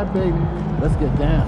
right, baby. Let's get down.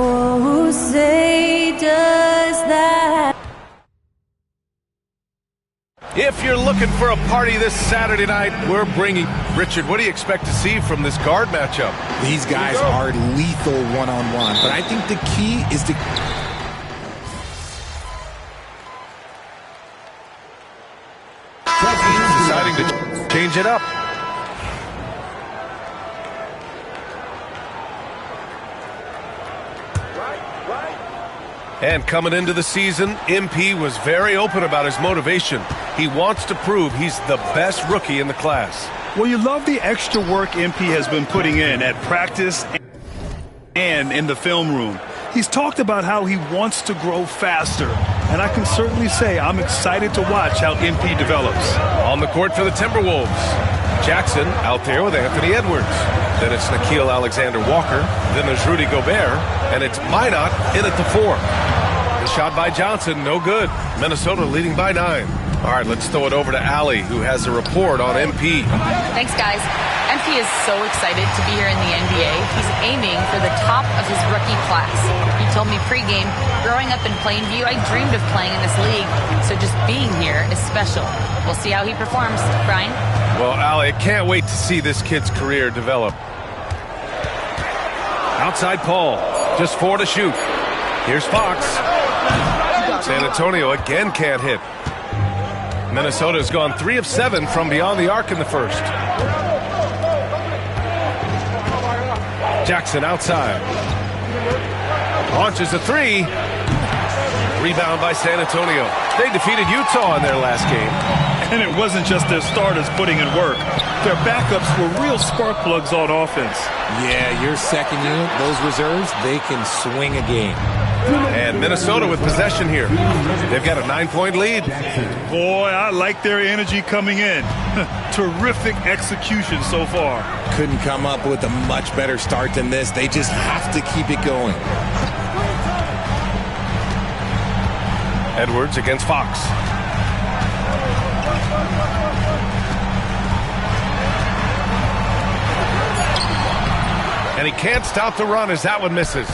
Oh, say does that. If you're looking for a party this Saturday night, we're bringing... Richard, what do you expect to see from this guard matchup? These guys are lethal one-on-one, but I think the key is to... Deciding to change it up. And coming into the season, MP was very open about his motivation. He wants to prove he's the best rookie in the class. Well, you love the extra work MP has been putting in at practice and in the film room. He's talked about how he wants to grow faster, and I can certainly say I'm excited to watch how MP develops. On the court for the Timberwolves, Jackson out there with Anthony Edwards. Then it's Nickeil Alexander-Walker. Then there's Rudy Gobert, and it's Minot in at the 4. The shot by Johnson, no good. Minnesota leading by 9. All right, let's throw it over to Allie, who has a report on MP. Thanks, guys. MP is so excited to be here in the NBA. He's aiming for the top of his rookie class. He told me pregame, growing up in Plainview, I dreamed of playing in this league, so just being here is special. We'll see how he performs. Brian? Well, Allie, I can't wait to see this kid's career develop. Outside Paul, just 4 to shoot. Here's Fox. San Antonio again can't hit. Minnesota's gone 3 of 7 from beyond the arc in the first. Jackson outside. Launches a 3. Rebound by San Antonio. They defeated Utah in their last game. And it wasn't just their starters putting in work. Their backups were real spark plugs on offense. Yeah, your second unit, those reserves, they can swing a game. And Minnesota with possession here. They've got a 9-point lead. Boy, I like their energy coming in. Terrific execution so far. Couldn't come up with a much better start than this. They just have to keep it going. Edwards against Fox. And he can't stop the run as that one misses.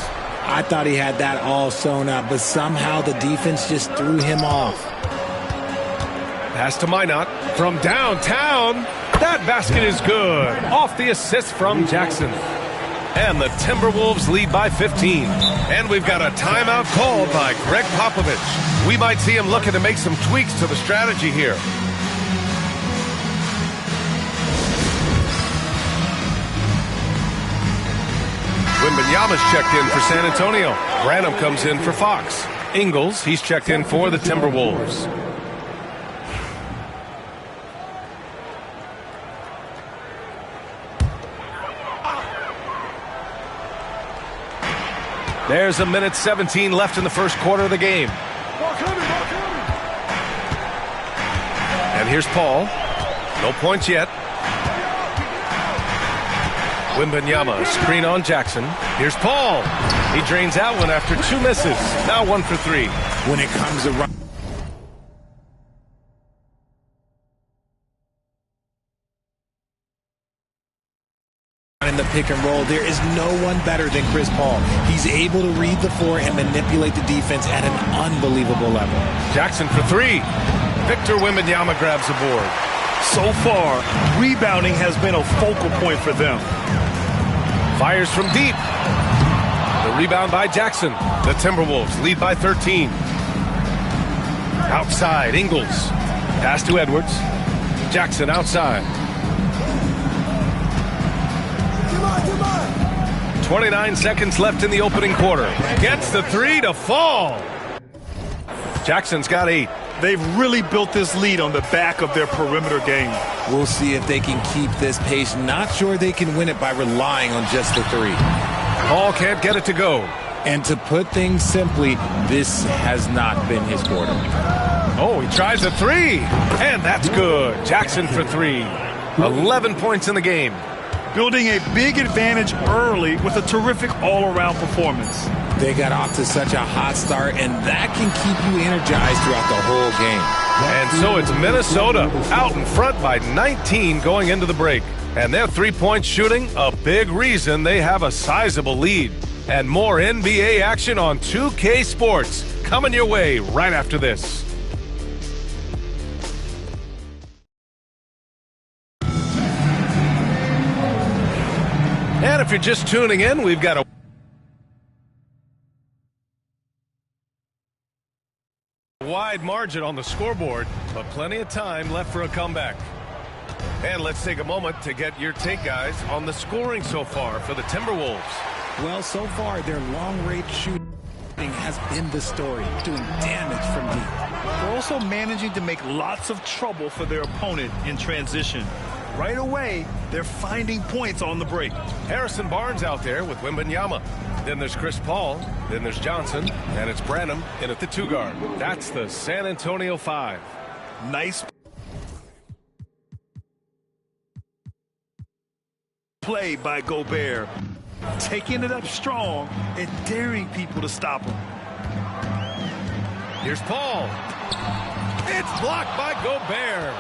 I thought he had that all sewn up, but somehow the defense just threw him off. Pass to Minot from downtown. That basket is good. Off the assist from Jackson. And the Timberwolves lead by 15. And we've got a timeout called by Greg Popovich. We might see him looking to make some tweaks to the strategy here. Wembanyama's checked in for San Antonio. Branham comes in for Fox. Ingles, he's checked in for the Timberwolves. There's a minute 17 left in the first quarter of the game. And here's Paul. No points yet. Wembanyama, screen on Jackson. Here's Paul. He drains out one after 2 misses. Now 1 for 3. When it comes to in the pick and roll, there is no one better than Chris Paul. He's able to read the floor and manipulate the defense at an unbelievable level. Jackson for 3. Victor Wembanyama grabs the board. So far, rebounding has been a focal point for them. Fires from deep. The rebound by Jackson. The Timberwolves lead by 13. Outside, Ingles. Pass to Edwards. Jackson outside. 29 seconds left in the opening quarter. Gets the 3 to fall. Jackson's got 8. They've really built this lead on the back of their perimeter game. We'll see if they can keep this pace. Not sure they can win it by relying on just the 3. Paul can't get it to go. And to put things simply, this has not been his quarter. Oh, he tries a 3. And that's good. Jackson for 3. 11 points in the game. Building a big advantage early with a terrific all-around performance. They got off to such a hot start, and that can keep you energized throughout the whole game. And so it's Minnesota out in front by 19 going into the break. And their three-point shooting, a big reason they have a sizable lead. And more NBA action on 2K Sports coming your way right after this. And if you're just tuning in, we've got a wide margin on the scoreboard, but plenty of time left for a comeback. And let's take a moment to get your take, guys, on the scoring so far for the Timberwolves. Well, so far, their long-range shooting has been the story, doing damage from deep. They're also managing to make lots of trouble for their opponent in transition. Right away, they're finding points on the break. Harrison Barnes out there with Wembanyama. Then there's Chris Paul. Then there's Johnson. And it's Branham in at the 2-guard. That's the San Antonio 5. Nice play by Gobert. Taking it up strong and daring people to stop him. Here's Paul. It's blocked by Gobert.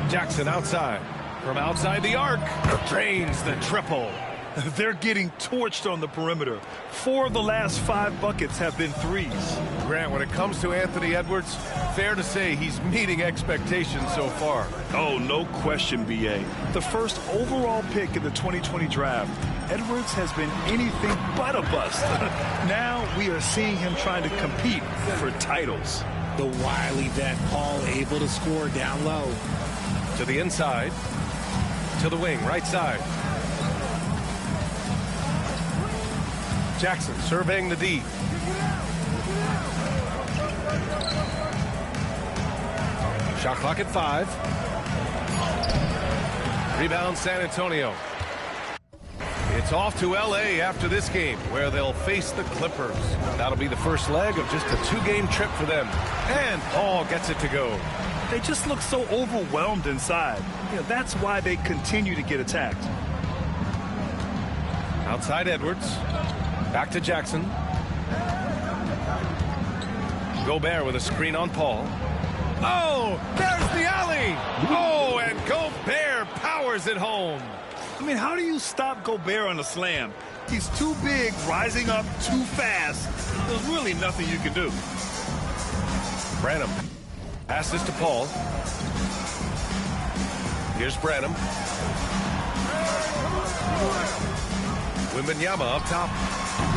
Jackson outside. From outside the arc. Drains the triple. They're getting torched on the perimeter. 4 of the last 5 buckets have been threes. Grant, when it comes to Anthony Edwards, fair to say he's meeting expectations so far. Oh, no question, B.A. The first overall pick in the 2020 draft, Edwards has been anything but a bust. Now we are seeing him trying to compete for titles. The wily vet Paul able to score down low. To the inside. To the wing, right side. Jackson surveying the D. Shot clock at 5. Rebound San Antonio. It's off to L.A. after this game, where they'll face the Clippers. That'll be the first leg of just a 2-game trip for them. And Paul gets it to go. They just look so overwhelmed inside. That's why they continue to get attacked. Outside Edwards. Back to Jackson. Gobert with a screen on Paul. Oh, there's the alley. Oh, and Gobert powers it home. I mean, how do you stop Gobert on a slam? He's too big, rising up too fast. There's really nothing you can do. Branham passes to Paul. Here's Branham. Wembanyama up top.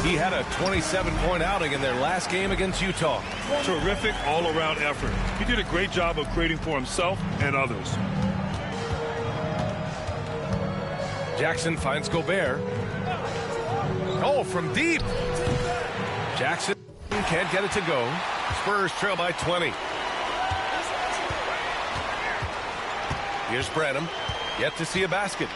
He had a 27-point outing in their last game against Utah. Terrific all-around effort. He did a great job of creating for himself and others. Jackson finds Gobert. Oh, from deep. Jackson can't get it to go. Spurs trail by 20. Here's Branham. Yet to see a basket.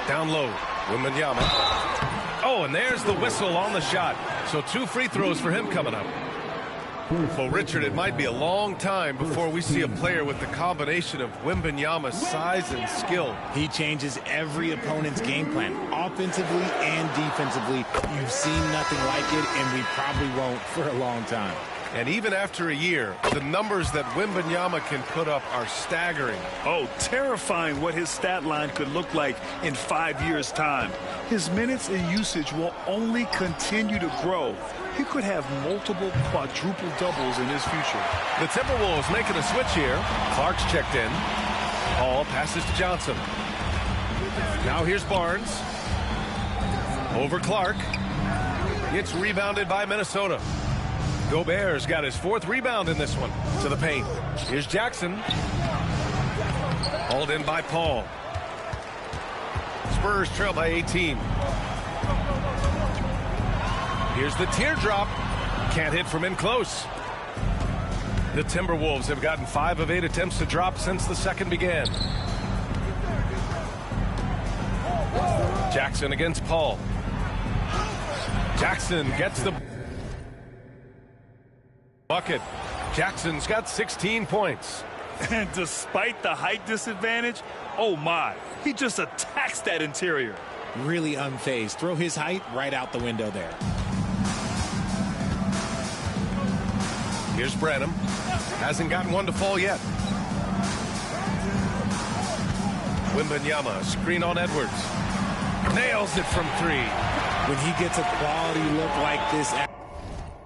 Down low. Wembanyama. Oh, and there's the whistle on the shot. So 2 free throws for him coming up. Well, Richard, it might be a long time before we see a player with the combination of Wembanyama's size and skill. He changes every opponent's game plan, offensively and defensively. You've seen nothing like it, and we probably won't for a long time. And even after a year, the numbers that Wembanyama can put up are staggering. Oh, terrifying what his stat line could look like in 5 years' time. His minutes and usage will only continue to grow. He could have multiple quadruple doubles in his future. The Timberwolves making a switch here. Clark's checked in. Paul passes to Johnson. Now here's Barnes. Over Clark. It's rebounded by Minnesota. Gobert's got his 4th rebound in this one. To the paint. Here's Jackson. Hauled in by Paul. Spurs trail by 18. Here's the teardrop. Can't hit from in close. The Timberwolves have gotten 5 of 8 attempts to drop since the second began. Jackson against Paul. Jackson gets the bucket. Jackson's got 16 points. And despite the height disadvantage, oh my, he just attacks that interior. Really unfazed. Throw his height right out the window there. Here's Branham. Hasn't gotten one to fall yet. Wembanyama, screen on Edwards. Nails it from 3. When he gets a quality look like this at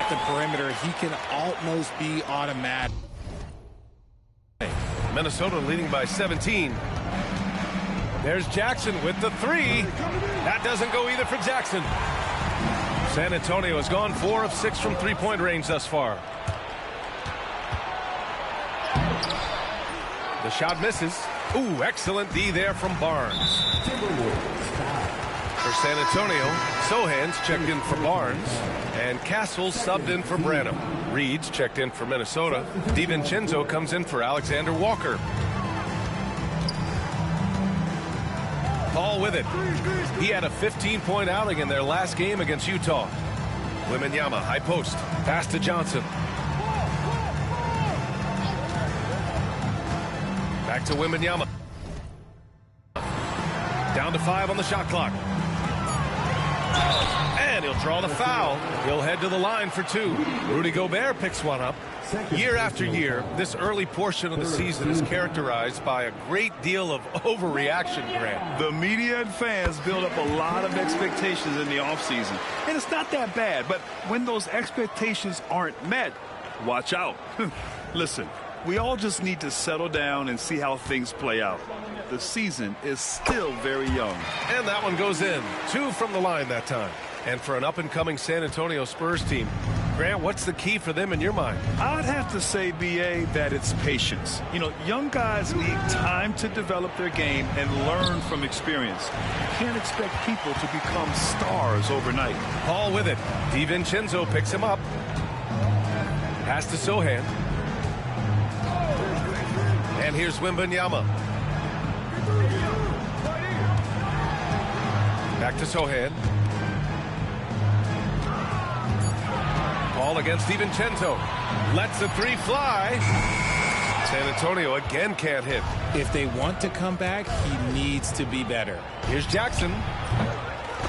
the perimeter, he can almost be automatic. Minnesota leading by 17. There's Jackson with the 3. That doesn't go either for Jackson. San Antonio has gone 4 of 6 from 3-point range thus far. The shot misses. Ooh, excellent D there from Barnes. For San Antonio, Sohan's checked in for Barnes, and Castle subbed in for Branham. Reed's checked in for Minnesota. DiVincenzo comes in for Alexander Walker. Paul with it. He had a 15-point outing in their last game against Utah. Wembanyama, high post. Pass to Johnson. Back to Wembanyama. Down to 5 on the shot clock. And he'll draw the foul. He'll head to the line for 2. Rudy Gobert picks one up. Year after year, this early portion of the season is characterized by a great deal of overreaction, Grant. The media and fans build up a lot of expectations in the offseason. And it's not that bad, but when those expectations aren't met, watch out. Listen, we all just need to settle down and see how things play out. The season is still very young. And that one goes in. 2 from the line that time. And for an up-and-coming San Antonio Spurs team, Grant, what's the key for them in your mind? I'd have to say, B.A., that it's patience. You know, young guys need time to develop their game and learn from experience. You can't expect people to become stars overnight. Paul with it. DiVincenzo picks him up. Pass to Sohan. And here's Wembanyama. Back to Sohan. Ball against DiVincenzo. Lets the 3 fly. San Antonio again can't hit. If they want to come back, he needs to be better. Here's Jackson.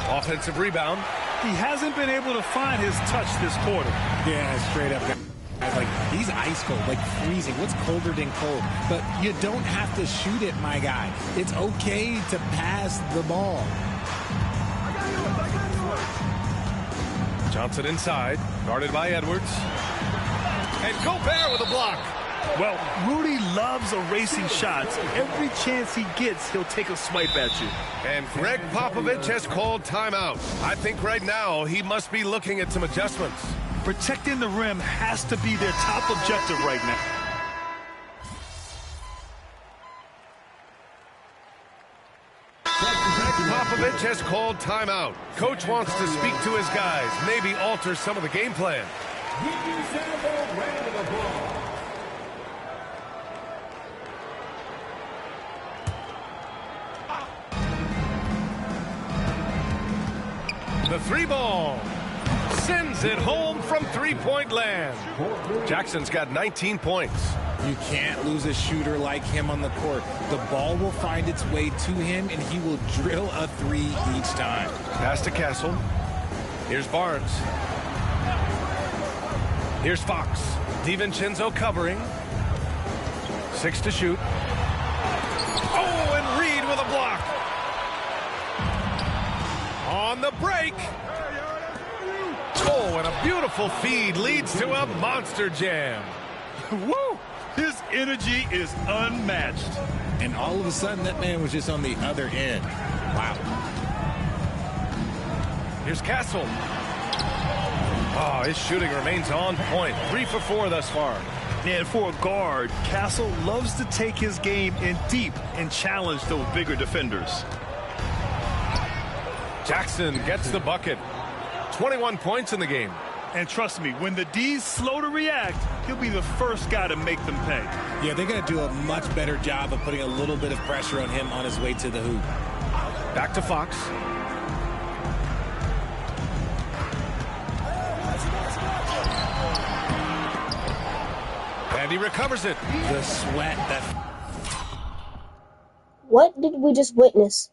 Offensive rebound. He hasn't been able to find his touch this quarter. Yeah, straight up. Like, he's ice cold, like freezing. What's colder than cold? But you don't have to shoot it, my guy. It's okay to pass the ball. Johnson inside, guarded by Edwards. And Gobert with a block. Well, Rudy loves erasing shots. Every chance he gets, he'll take a swipe at you. And Greg Popovich has called timeout. I think right now he must be looking at some adjustments. Protecting the rim has to be their top objective right now. Popovich has called timeout. Coach wants to speak to his guys, maybe alter some of the game plan. The three ball. Sends it home from three-point land. Jackson's got 19 points. You can't lose a shooter like him on the court. The ball will find its way to him, and he will drill a three each time. Pass to Castle. Here's Barnes. Here's Fox. DiVincenzo covering. 6 to shoot. Oh, and Reed with a block. On the break. Oh, and a beautiful feed leads to a monster jam. Woo! His energy is unmatched. And all of a sudden, that man was just on the other end. Wow. Here's Castle. Oh, his shooting remains on point. 3 for 4 thus far. And for a guard, Castle loves to take his game in deep and challenge those bigger defenders. Jackson gets the bucket. 21 points in the game. And trust me, when the D's slow to react, he'll be the first guy to make them pay. Yeah, they're going to do a much better job of putting a little bit of pressure on him on his way to the hoop. Back to Fox. And he recovers it. The sweat that... What did we just witness?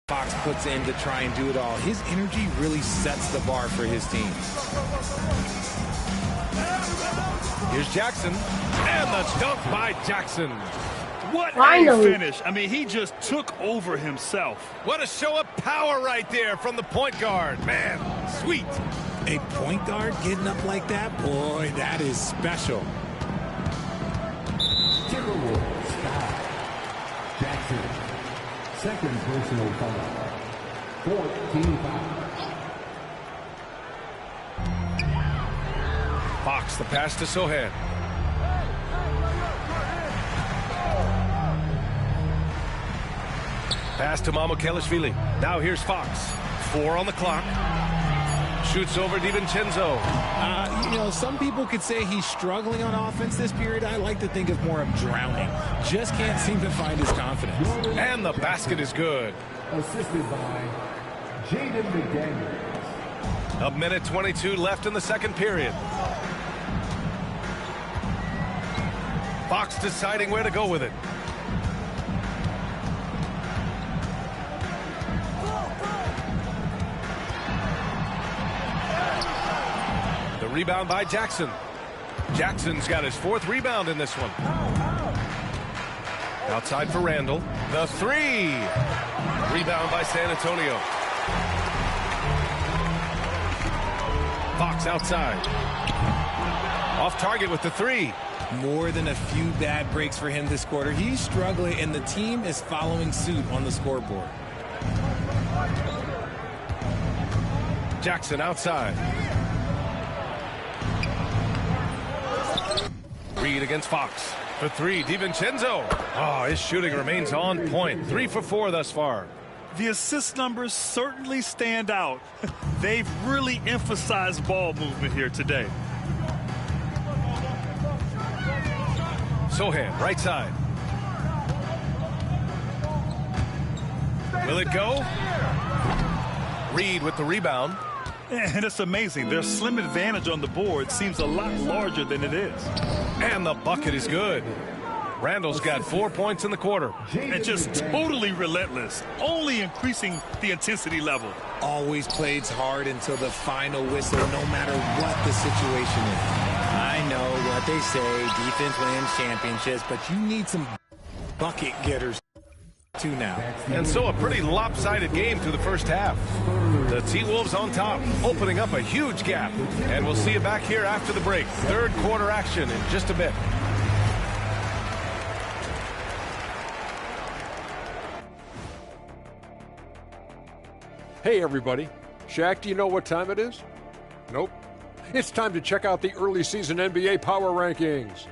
Fox puts in to try and do it all. His energy really sets the bar for his team. Here's Jackson. And the dunk by Jackson. What Finally. a finish. I mean, he just took over himself. What a show of power right there from the point guard. Man, sweet. A point guard getting up like that? Boy, that is special. Timberwolves foul. Jackson. Second personal foul. 14 foul. Fox, the pass to Sohan. Pass to Mamukelashvili. Now here's Fox. 4 on the clock. Shoots over DiVincenzo. You know, some people could say he's struggling on offense this period. I like to think of more of drowning. Just can't seem to find his confidence. And the basket is good. Assisted by Jaden McDaniels. A minute 22 left in the second period. Fox deciding where to go with it. The rebound by Jackson. Jackson's got his 4th rebound in this one. Outside for Randall. The 3. Rebound by San Antonio. Fox outside. Off target with the 3. More than a few bad breaks for him this quarter. He's struggling, and the team is following suit on the scoreboard. Jackson outside. Reed against Fox. For 3, DiVincenzo. Oh, his shooting remains on point. 3 for 4 thus far. The assist numbers certainly stand out. They've really emphasized ball movement here today. Sohan, right side. Will it go? Reed with the rebound. And it's amazing. Their slim advantage on the board seems a lot larger than it is. And the bucket is good. Randall's got 4 points in the quarter. And just totally relentless, only increasing the intensity level. Always plays hard until the final whistle, no matter what the situation is. I know what they say, defense wins championships, but you need some bucket getters too now. And so a pretty lopsided game through the first half. The T-Wolves on top, opening up a huge gap. And we'll see you back here after the break. Third quarter action in just a bit. Hey everybody, Shaq, do you know what time it is? Nope. It's time to check out the early season NBA Power Rankings.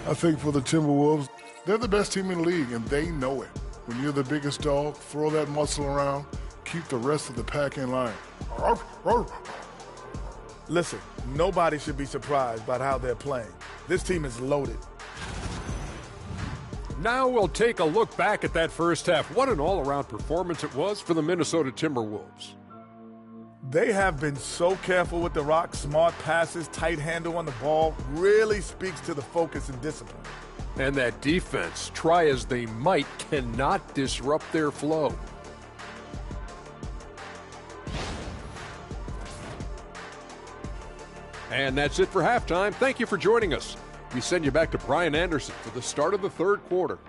I think for the Timberwolves, they're the best team in the league, and they know it. When you're the biggest dog, throw that muscle around, keep the rest of the pack in line. Listen, nobody should be surprised by how they're playing. This team is loaded. Now we'll take a look back at that first half. What an all-around performance it was for the Minnesota Timberwolves. They have been so careful with the rock. Smart passes, tight handle on the ball, really speaks to the focus and discipline. And that defense, try as they might, cannot disrupt their flow. And that's it for halftime. Thank you for joining us. We send you back to Brian Anderson for the start of the third quarter.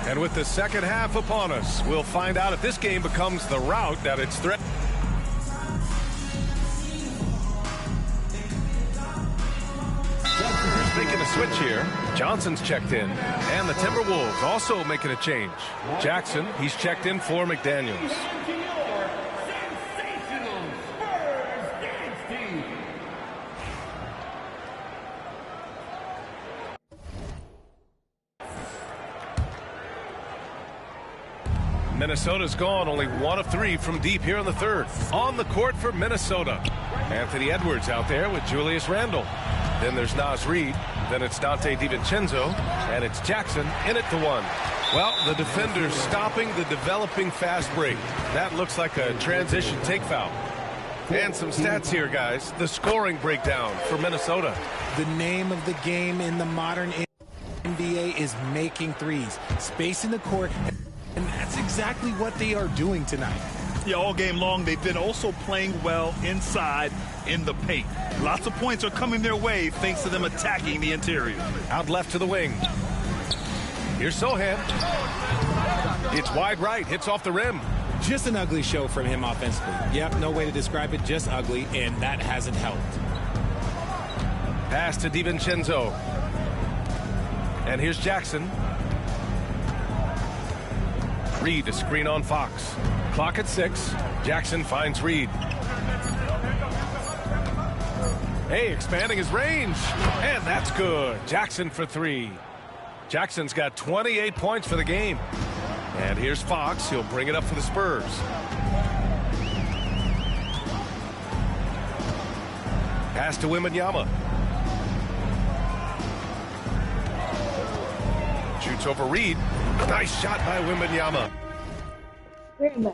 And with the second half upon us, we'll find out if this game becomes the rout that it's threatened. Making a switch here. Johnson's checked in. And the Timberwolves also making a change. Jackson, he's checked in for McDaniels. Minnesota's gone only 1 of 3 from deep here in the third. On the court for Minnesota. Anthony Edwards out there with Julius Randle. Then there's Naz Reid. Then it's Dante DiVincenzo. And it's Jackson in it to 1. Well, the defender's stopping the developing fast break. That looks like a transition take foul. And some stats here, guys. The scoring breakdown for Minnesota. The name of the game in the modern NBA is making threes. Spacing the court. And that's exactly what they are doing tonight. Yeah, all game long, they've been also playing well inside in the paint. Lots of points are coming their way thanks to them attacking the interior. Out left to the wing. Here's Sohan. It's wide right, hits off the rim. Just an ugly show from him offensively. Yep, no way to describe it, just ugly, and that hasn't helped. Pass to DiVincenzo. And here's Jackson. Reid to screen on Fox. Clock at 6. Jackson finds Reid. Hey, expanding his range. And that's good. Jackson for 3. Jackson's got 28 points for the game. And here's Fox. He'll bring it up for the Spurs. Pass to Wembanyama. Shoots over Reid. Nice shot by Wembanyama. Where am I?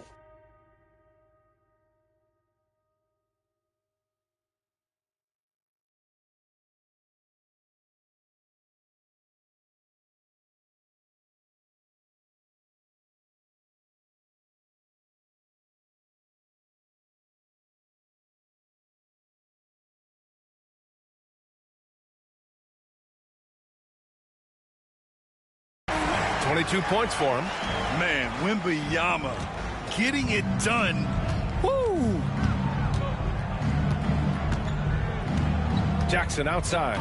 $22 points for him. Man, Wembanyama getting it done. Woo! Jackson outside.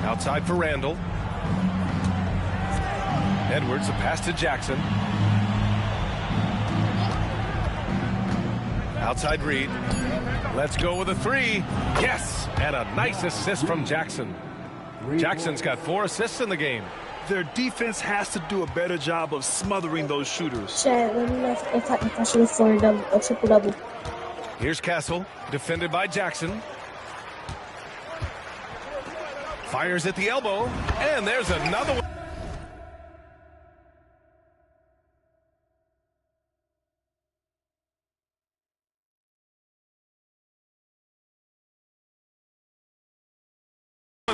Outside for Randle. Edwards, a pass to Jackson. Outside Reid. Let's go with a 3. Yes! And a nice assist from Jackson. Jackson's got 4 assists in the game. Their defense has to do a better job of smothering those shooters. Triple-double. Here's Castle, defended by Jackson. Fires at the elbow, and there's another one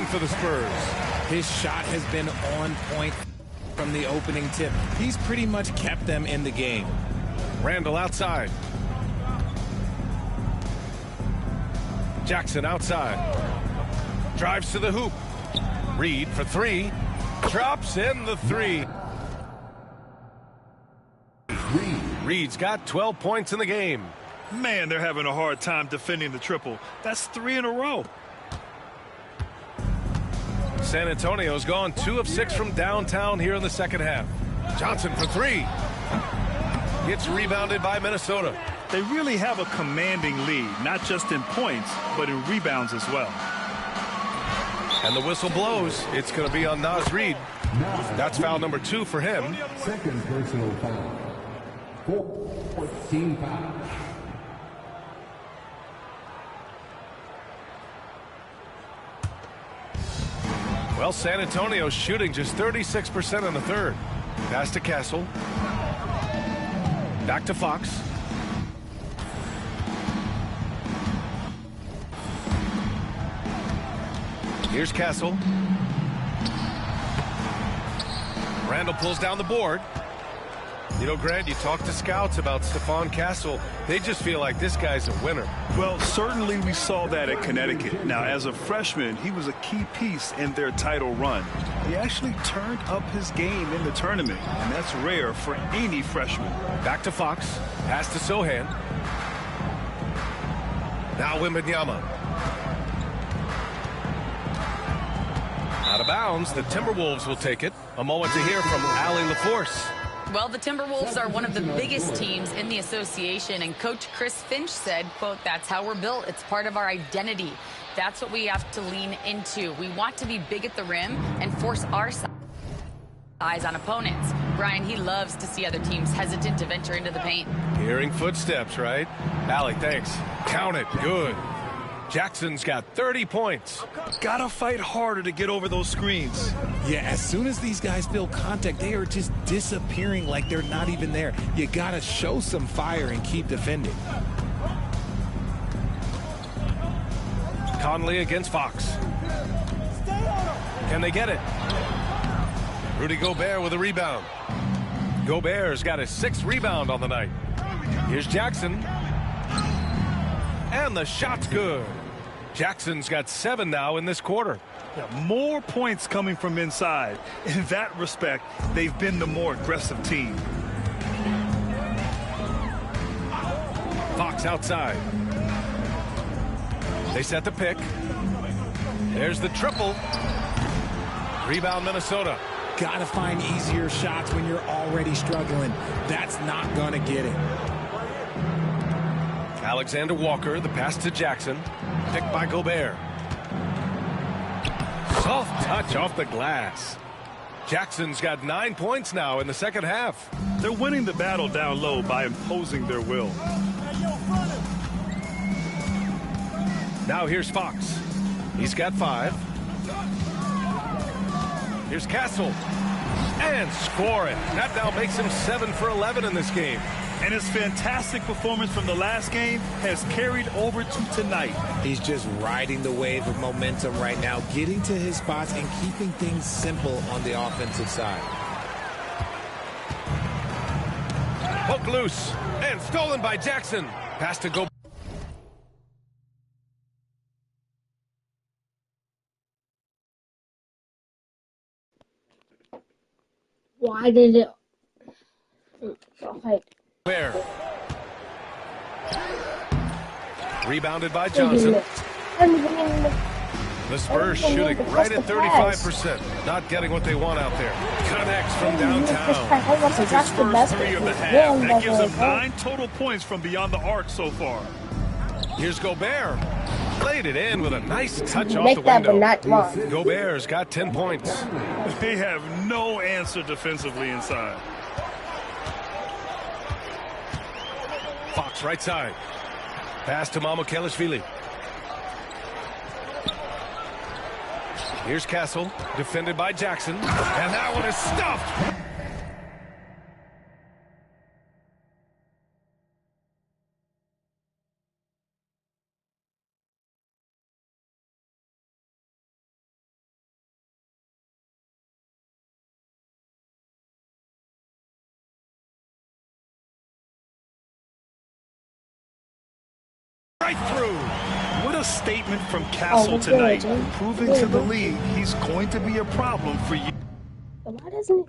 for the Spurs. His shot has been on point from the opening tip. He's pretty much kept them in the game. Randle outside. Jackson outside. Drives to the hoop. Reid for 3. Drops in the 3. Reid's got 12 points in the game. Man, they're having a hard time defending the triple. That's 3 in a row. San Antonio's gone 2 of 6 from downtown here in the second half. Johnson for 3. Gets rebounded by Minnesota. They really have a commanding lead, not just in points, but in rebounds as well. And the whistle blows. It's going to be on Naz Reid. That's foul number 2 for him. Second personal foul. 14 foul. Well, San Antonio's shooting just 36% in the third. Pass to Castle. Back to Fox. Here's Castle. Randall pulls down the board. You know, Grant, you talk to scouts about Stephon Castle. They just feel like this guy's a winner. Well, certainly we saw that at Connecticut. Now, as a freshman, he was a key piece in their title run. He actually turned up his game in the tournament, and that's rare for any freshman. Back to Fox. Pass to Sohan. Now Wembanyama. Out of bounds. The Timberwolves will take it. A moment to hear from Allie LaForce. Well, the Timberwolves are one of the biggest teams in the association, and Coach Chris Finch said, quote, "That's how we're built. It's part of our identity. That's what we have to lean into. We want to be big at the rim and force our size on opponents." Brian, he loves to see other teams hesitant to venture into the paint. Hearing footsteps, right? Allie, thanks. Count it. Good. Jackson's got 30 points. Gotta fight harder to get over those screens. Yeah, as soon as these guys feel contact, they are just disappearing like they're not even there. You gotta show some fire and keep defending. Conley against Fox. Can they get it? Rudy Gobert with a rebound. Gobert's got his 6th rebound on the night. Here's Jackson. And the shot's good. Jackson's got 7 now in this quarter. Yeah, more points coming from inside. In that respect, they've been the more aggressive team. Fox outside. They set the pick. There's the triple. Rebound Minnesota. Gotta find easier shots when you're already struggling. That's not gonna get it. Alexander Walker, the pass to Jackson. Picked by Gobert. Soft touch off the glass. Jackson's got 9 points now in the second half. They're winning the battle down low by imposing their will. Now here's Fox. He's got 5. Here's Castle. And score it. That now makes him 7 for 11 in this game. And his fantastic performance from the last game has carried over to tonight. He's just riding the wave of momentum right now, getting to his spots and keeping things simple on the offensive side. Hook loose and stolen by Jackson. Pass to go. Why did it? Okay. Bear. Rebounded by Johnson. The Spurs shooting right at 35%. Not getting what they want out there. Connects from downtown. This is his first 3 of the half. That gives him 9 total points from beyond the arc so far. Here's Gobert. Played it in with a nice touch off the window. Gobert's got 10 points. They have no answer defensively inside. Fox right side. Pass to Mamukelashvili. Here's Castle, defended by Jackson. And that one is stuffed. Right through. What a statement from Castle tonight, proving to the league he's going to be a problem for Why doesn't it?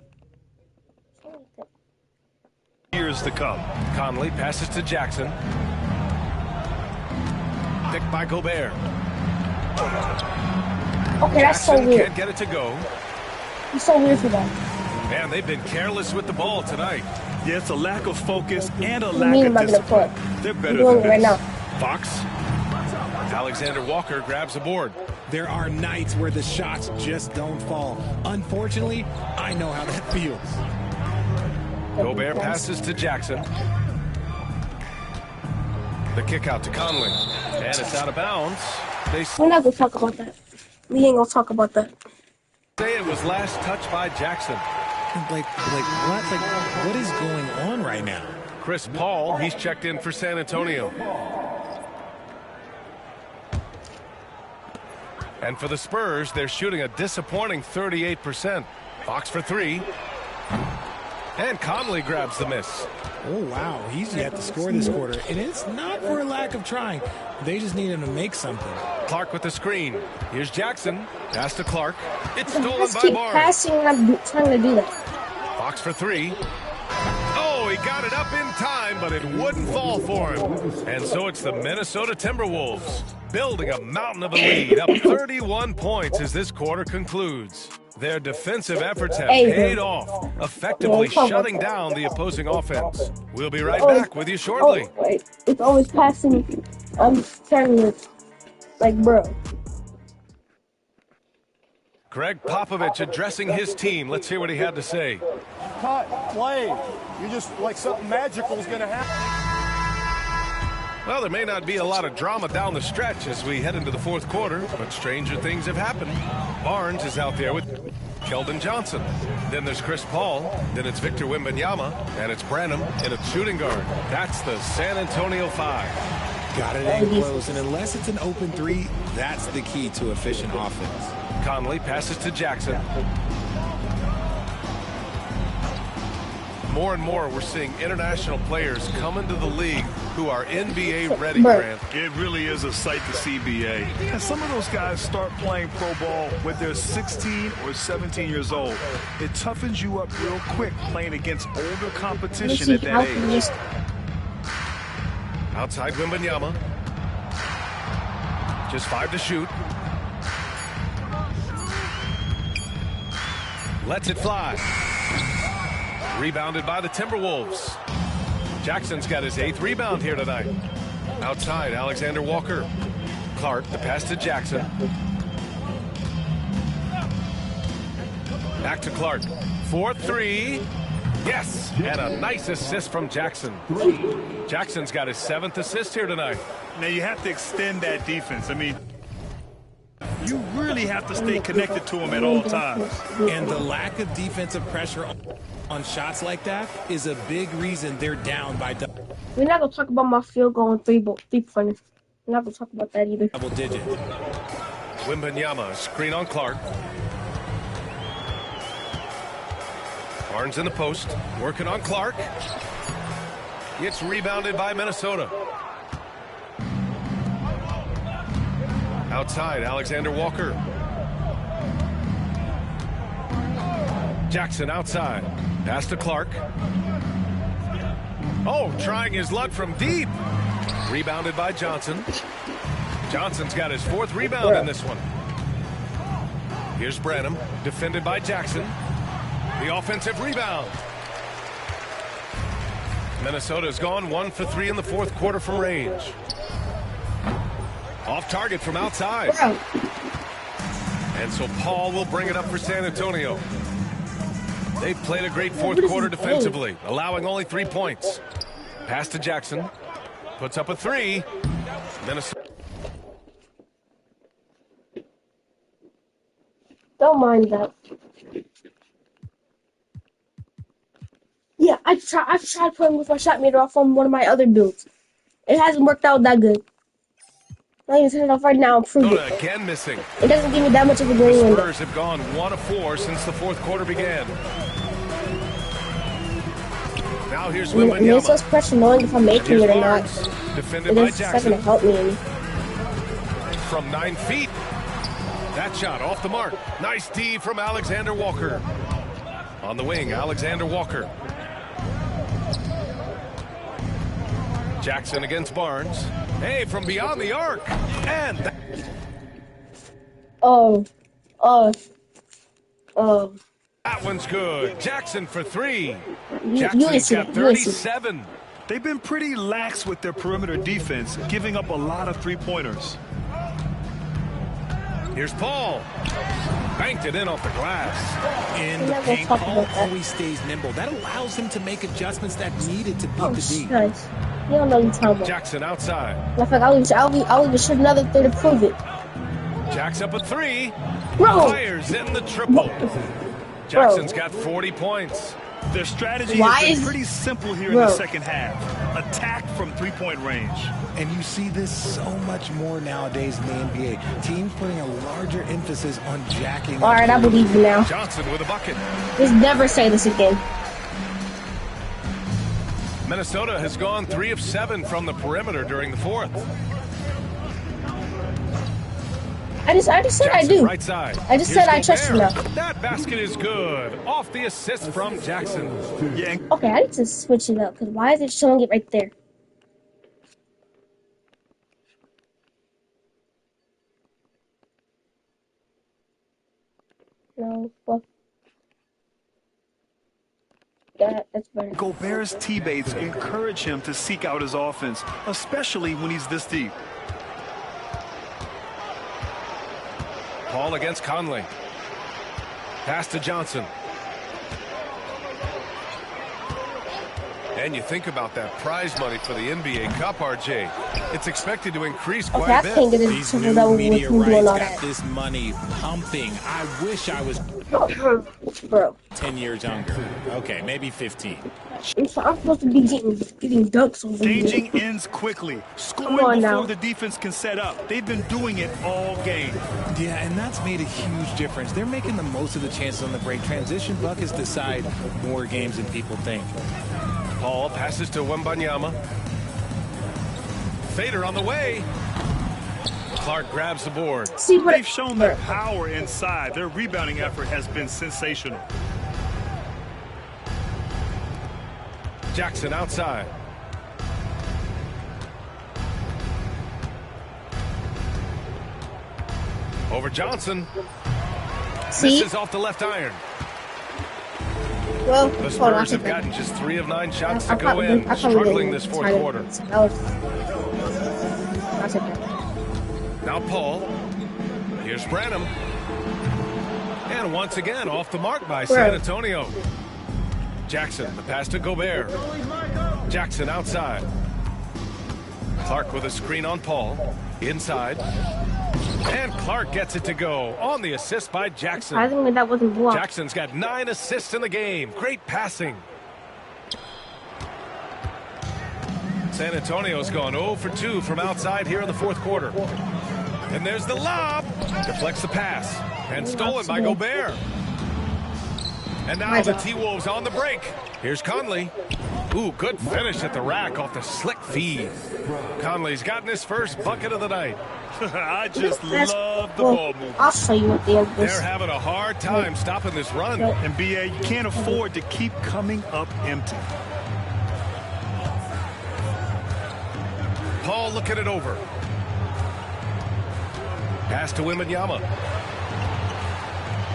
years to come. Conley passes to Jackson. Picked by Gobert. Okay, that's so Jackson weird. can't get it to go. It's so weird for them. Man, they've been careless with the ball tonight. Yeah, it's a lack of focus and a What do you lack mean of am I gonna discipline. put? They're I'm better doing than it right this. now. Fox. Alexander Walker grabs the board. There are nights where the shots just don't fall. Unfortunately, I know how that feels. Gobert passes to Jackson. The kick out to Conley. And it's out of bounds. They We're not gonna talk about that. We ain't gonna talk about that. say it was last touched by Jackson. Like what? Like, what is going on right now? Chris Paul, he's checked in for San Antonio. And for the Spurs, they're shooting a disappointing 38%. Fox for three. And Conley grabs the miss. Oh, wow. He's yet to score this quarter. And it's not for a lack of trying. They just need him to make something. Clark with the screen. Here's Jackson. Pass to Clark. It's stolen Let's by keep Barnes. passing and I'm trying to do that. Fox for three. Oh, he got it up in time, but it wouldn't fall for him. And so it's the Minnesota Timberwolves building a mountain of a lead, up 31 points as this quarter concludes. Their defensive efforts have paid off, effectively shutting down the opposing offense. We'll be right back with you shortly. Oh, wait. It's always passing. I'm trying to, like, bro. Greg Popovich addressing his team. Let's hear what he had to say. Cut, play. You just, like, something magical is going to happen. Well, there may not be a lot of drama down the stretch as we head into the fourth quarter, but stranger things have happened. Barnes is out there with Keldon Johnson. Then there's Chris Paul. Then it's Victor Wembanyama. And it's Branham in a shooting guard. That's the San Antonio 5. Got it in close, and unless it's an open three, that's the key to efficient offense. Conley passes to Jackson. More and more, we're seeing international players come into the league who are NBA ready, Grant. It really is a sight to see, BA. And some of those guys start playing pro ball when they're 16 or 17 years old. It toughens you up real quick playing against older competition at that age. Outside Wembanyama. Just 5 to shoot. Lets it fly. Rebounded by the Timberwolves. Jackson's got his 8th rebound here tonight. Outside, Alexander Walker. Clark, the pass to Jackson. Back to Clark. 4-3. Yes, and a nice assist from Jackson. Jackson's got his 7th assist here tonight. Now you have to extend that defense. I mean, you really have to stay connected to him at all times. And the lack of defensive pressure on shots like that is a big reason they're down by We're not gonna talk about my field goal and three-pointers. We're not gonna talk about that either. double digit. Wembanyama, screen on Clark. Barnes in the post, working on Clark. It's rebounded by Minnesota. Outside, Alexander Walker. Jackson outside. Pass to Clark. Oh, trying his luck from deep. Rebounded by Johnson. Johnson's got his 4th rebound in this one. Here's Branham, defended by Jackson. The offensive rebound. Minnesota's gone 1 for 3 in the fourth quarter from range. Off target from outside. And so Paul will bring it up for San Antonio. They've played a great fourth quarter defensively, allowing only 3 points. Pass to Jackson. Puts up a 3. Minnesota. Don't mind that. Yeah, I've tried playing with my shot meter off on one of my other builds. It hasn't worked out that good. I'm going to turn it off right now and prove it. Again missing. It doesn't give me that much of a green window. Spurs have gone 1 of 4 since the fourth quarter began. Now here's It makes Wembanyama. us pressure knowing if I'm making it or not. Defended It by is not going to Jackson help me any. from 9 feet. That shot off the mark. Nice D from Alexander Walker. On the wing, Alexander Walker. Jackson against Barnes. Hey, from beyond the arc. And That one's good. Jackson for three. You Jackson's see got it. You see it. 37. They've been pretty lax with their perimeter defense, giving up a lot of three-pointers. Here's Paul. Banked it in off the glass. In the paint, Paul always stays nimble. That allows him to make adjustments that needed to beat the D. Nice. You don't know what you're talking about. Jackson outside. Matter of fact, I'll even shoot another three to prove it. Jack's up a three. Bro. Fires in the triple. Jackson's got 40 points. Their strategy has been pretty simple here in the second half. Attack from three-point range. And you see this so much more nowadays in the NBA. Teams putting a larger emphasis on jacking. All right, I believe you now. Johnson with a bucket. Just never say this again. Minnesota has gone 3 of 7 from the perimeter during the fourth. I just said Jackson, I do. Right side. I just said I trust you now. That basket is good. Off the assist from Jackson. Yeah. Okay, I need to switch it up because why is it showing it right there? No, well, that's better. Gobert's teammates encourage him to seek out his offense, especially when he's this deep. Paul against Conley. Pass to Johnson. And you think about that prize money for the NBA Cup, RJ. It's expected to increase quite a bit. These new media rights got this money pumping. I wish I was Bro. 10 years younger. Okay, maybe 15. I'm supposed to be getting dunks over here. Staging ends quickly. Scoring before the defense can set up. They've been doing it all game. Yeah, and that's made a huge difference. They're making the most of the chances on the break. Transition buckets decide more games than people think. Paul passes to Wembanyama. Fader on the way. Clark grabs the board. They've shown their power inside. Their rebounding effort has been sensational. Jackson outside. Over Johnson. Misses off the left iron. Well, the Spurs have gotten just 3 of 9 shots to go in, struggling this fourth quarter. Now Paul. Here's Branham. And once again, off the mark by San Antonio. Jackson, the pass to Gobert. Jackson outside. Clark with a screen on Paul. Inside. And Clark gets it to go on the assist by Jackson. I think that wasn't blocked. Jackson's got 9 assists in the game. Great passing. San Antonio's gone 0 for 2 from outside here in the fourth quarter. And there's the lob. Deflects the pass. And stolen by Gobert. And now the T-Wolves on the break. Here's Conley. Ooh, good finish at the rack off the slick feed. Conley's gotten his first bucket of the night. I just love the ball movement. I'll show you at the end of this. They're having a hard time stopping this run. And BA, you can't afford to keep coming up empty. Paul looking it over. Pass to Wembanyama.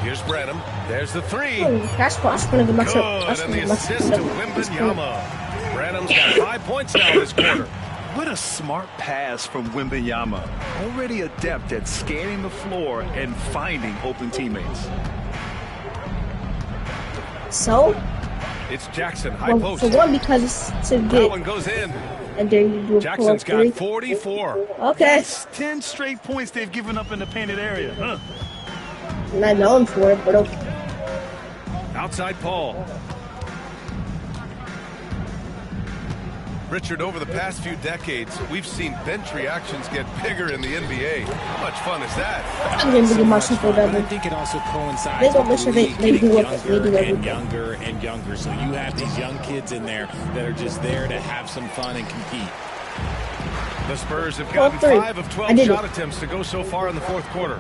Here's Branham. There's the three. That's going to get myself. Good, and the assist to Wembanyama. Branham's got 5 points now this quarter. What a smart pass from Wembanyama. Already adept at scanning the floor and finding open teammates. So? It's Jackson, high post. For one, because it's to get. That one goes in. And then you do Jackson's got 44. Okay. That's 10 straight points they've given up in the painted area. Huh? I'm not known for it, but okay. Outside Paul. Richard, over the past few decades, we've seen bench reactions get bigger in the NBA. How much fun is that? I'm going to get my super double. I think it also coincides They don't make sure they do and younger and younger. So you have these young kids in there that are just there to have some fun and compete. The Spurs have gotten 5 of 12 shot attempts to go so far in the fourth quarter.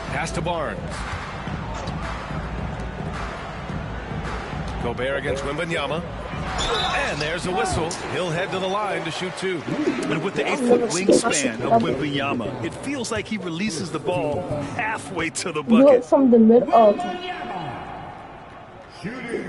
Pass to Barnes. Gobert against Wembanyama. And there's a whistle. He'll head to the line to shoot 2. And with the 8-foot wingspan of Wembanyama, it feels like he releases the ball halfway to the Do it bucket. from the middle. Oh,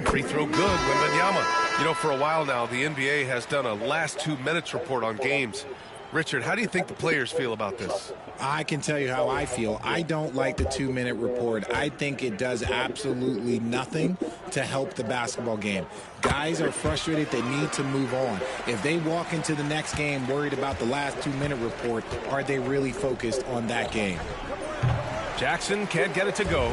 Free throw good, Wembanyama. You know, for a while now, the NBA has done a last 2 minutes report on games. Richard, how do you think the players feel about this? I can tell you how I feel. I don't like the 2-minute report. I think it does absolutely nothing to help the basketball game. Guys are frustrated. They need to move on. If they walk into the next game worried about the last 2-minute report, are they really focused on that game? Jackson can't get it to go.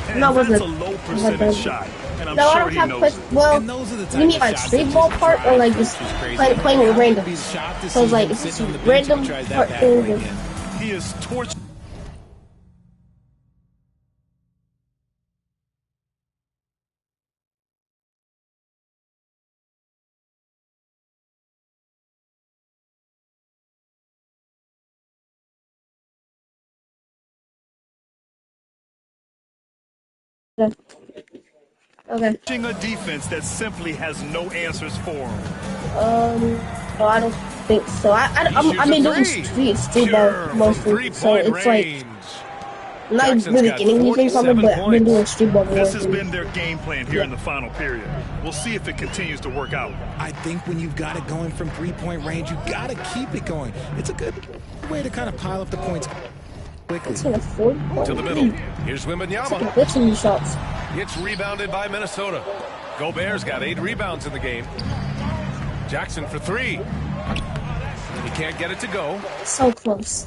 And No, that's was a it? low percentage shot. And I'm no, I sure don't he have knows push. it. Well, And those are the you type mean of like shots street that ball just part or drive like folks just crazy. playing with random? Be shocked to So it's see like him it's sitting just on the bench random if he tries part that bad boy things. again. He is tortured. Okay. A defense that simply has no answers for him. No, I don't think so. I've been doing street ball mostly, so it's like I'm not Jackson's really got getting anything from it, 47 but I've been doing street ball more. This has been their game plan here in the final period. We'll see if it continues to work out. I think when you've got it going from three-point range, you got to keep it going. It's a good way to kind of pile up the points quickly. It's gonna 40 to the middle. Here's Wembanyama. Blitzing these shots. It's rebounded by Minnesota. Gobert's got 8 rebounds in the game. Jackson for 3. He can't get it to go. So close.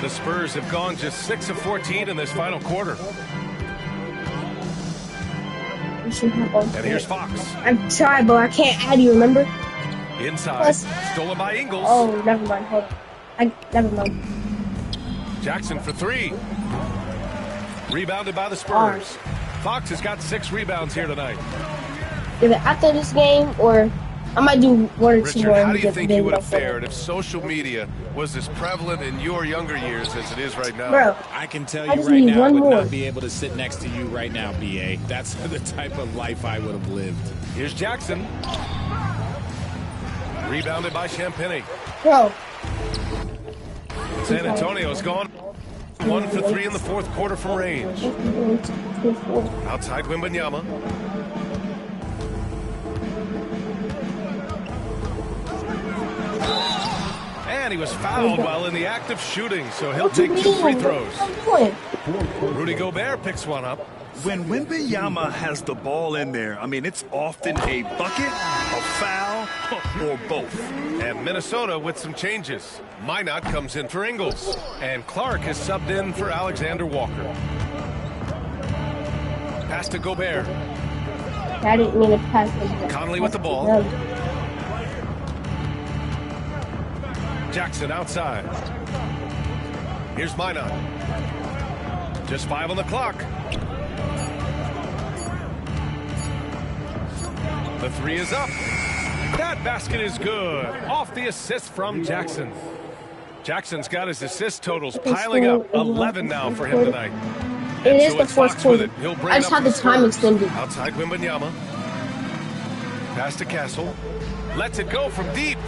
The Spurs have gone just 6 of 14 in this final quarter. We should have all And here's Fox. I'm trying, but I can't add you, remember? Inside. Plus- Stolen by Ingles. Oh, never mind. Hold on. Never mind. Jackson for 3. Rebounded by the Spurs. Fox has got 6 rebounds here tonight. Either after this game or I might do 1 or 2 Richard, more. how and do you get think the you game would have done. fared if social media was as prevalent in your younger years as it is right now? Bro, I can tell I you just right need now, I one would more. not be able to sit next to you right now, BA. That's the type of life I would have lived. Here's Jackson. Rebounded by Champagny. bro. San Antonio's gone 1 for 3 in the fourth quarter from range. Outside Wembanyama. And he was fouled while in the act of shooting, so he'll take 2 free throws. Rudy Gobert picks one up. When Wembanyama has the ball in there, I mean, it's often a bucket, a foul, or both. And Minnesota with some changes. Minot comes in for Ingles. And Clark is subbed in for Alexander Walker. Pass to Gobert. I didn't mean to pass it. Conley with the ball. Jackson outside. Here's Minot. Just 5 on the clock. The 3 is up. That basket is good. Off the assist from Jackson. Jackson's got his assist totals piling up. 11 now for him tonight. It is so the it's fourth Fox with quarter. it. He'll bring I it just up had the for time Spurs. extended. Outside Wembanyama. Pass to Castle. Lets it go from deep.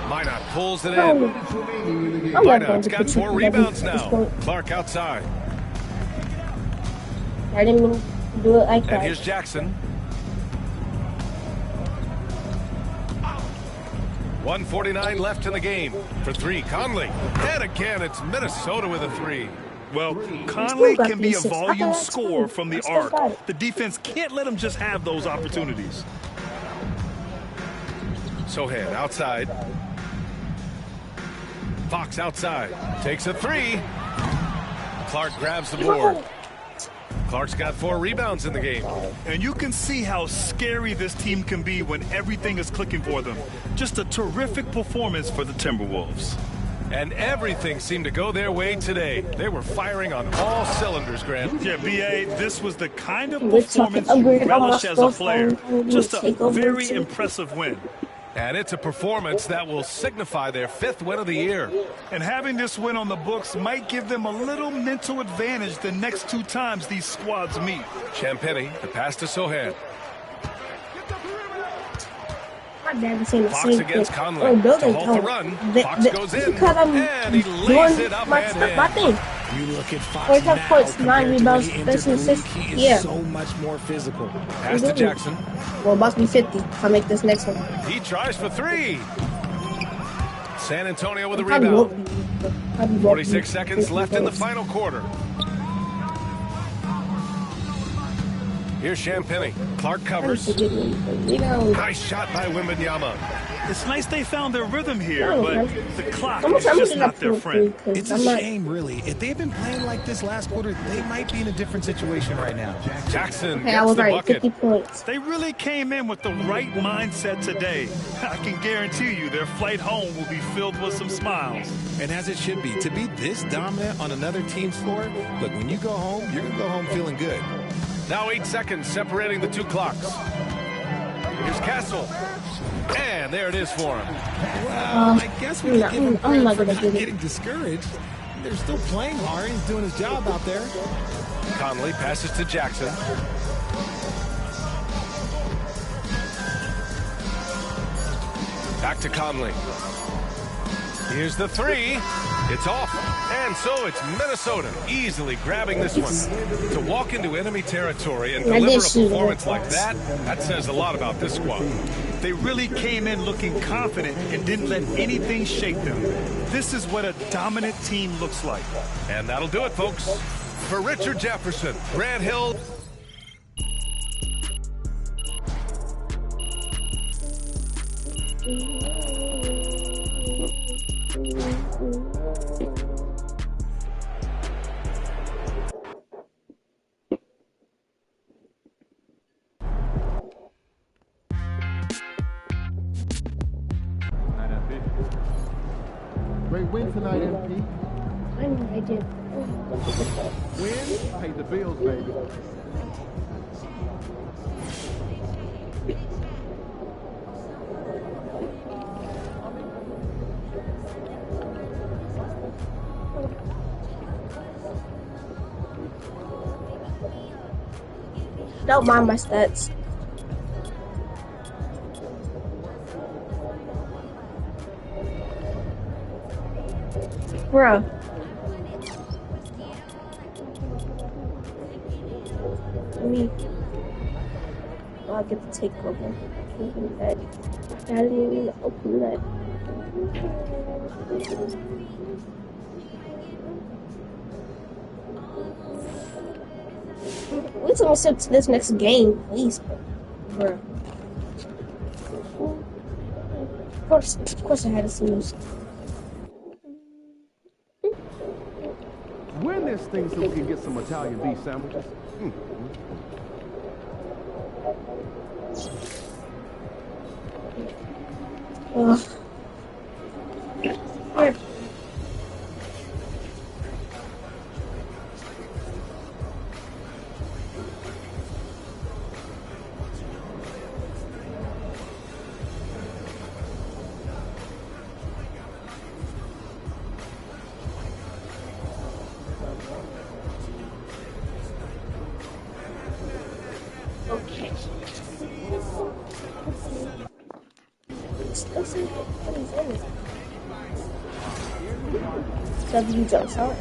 Minot pulls it in. Minot's got 4 rebounds now. Clark outside. I didn't mean to do it like And that. here's Jackson. 1:49 left in the game. For 3, Conley. And again, it's Minnesota with a 3. Well, Conley got can be a these 6. I volume got scorer 2. from the I still arc. got it. The defense can't let him just have those opportunities. Sohan outside. Fox outside. Takes a 3. Clark grabs the board. Clark's got 4 rebounds in the game. And you can see how scary this team can be when everything is clicking for them. Just a terrific performance for the Timberwolves. And everything seemed to go their way today. They were firing on all cylinders, Grant. Yeah, BA, this was the kind of We're talking performance you upgrade on relish my as a stuff player. on Just a takeover very too. impressive win. And it's a performance that will signify their 5th win of the year. And having this win on the books might give them a little mental advantage the next 2 times these squads meet. Champagny, the pass to Sohan. My dad was saying the Fox same against thing. Conley. Oh, To building halt the code. run. Fox goes in. Because I'm And he lays doing it up my and stuff, in. my thing. You look at Fox Or now tough points, 9 compared to when rebounds, he entered 13 the league, assists. he is Yeah. so much more physical. Pass to Jackson. Well, about to be 50 if I make this next one. He tries for 3. San Antonio with a Probably rebound. won't be. Probably won't 46 be seconds 50 left in the points. final quarter. Here's Champagny. Clark covers. Nice shot by Wembanyama. It's nice they found their rhythm here, but the clock I'm is just gonna not their friend. It's a shame, really. If they've been playing like this last quarter, they might be in a different situation right now. Jackson Okay, I gets was the right. bucket. 50 points. They really came in with the right mindset today. I can guarantee you their flight home will be filled with some smiles. And as it should be, to be this dominant on another team's floor, look, when you go home, you're going to go home feeling good. Now 8 seconds separating the two clocks. Here's Castle. And there it is for him. Well, I guess we can give him I'm not credit gonna for do not it. getting discouraged. They're still playing hard. He's doing his job out there. Conley passes to Jackson. Back to Conley. Here's the 3. It's off. And so it's Minnesota easily grabbing this one. To walk into enemy territory and deliver a performance like that, that says a lot about this squad. They really came in looking confident and didn't let anything shake them. This is what a dominant team looks like. And that'll do it, folks. For Richard Jefferson, Grant Hill. Great win tonight, MP. I know I did. Win? Pay the bills, baby. Don't mind my stats. Bruh. Me. Oh, I get to take over. Open that. I didn't even open that. Wait till we step to this next game, please, bruh. Of course I had to lose. Win this thing so we can get some Italian beef sandwiches. Here. Okay. What is this? W jumps out.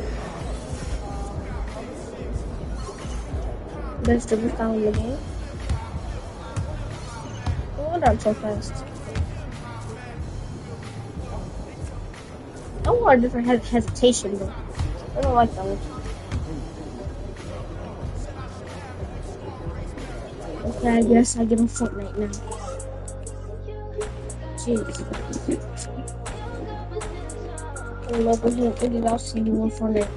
There's the foul in the game. No wonder I'm so fast. I want a different hesitation though. I don't like that one. Okay, I guess I get him Fortnite now. Jeez. I love when he I'll see you on Fortnite.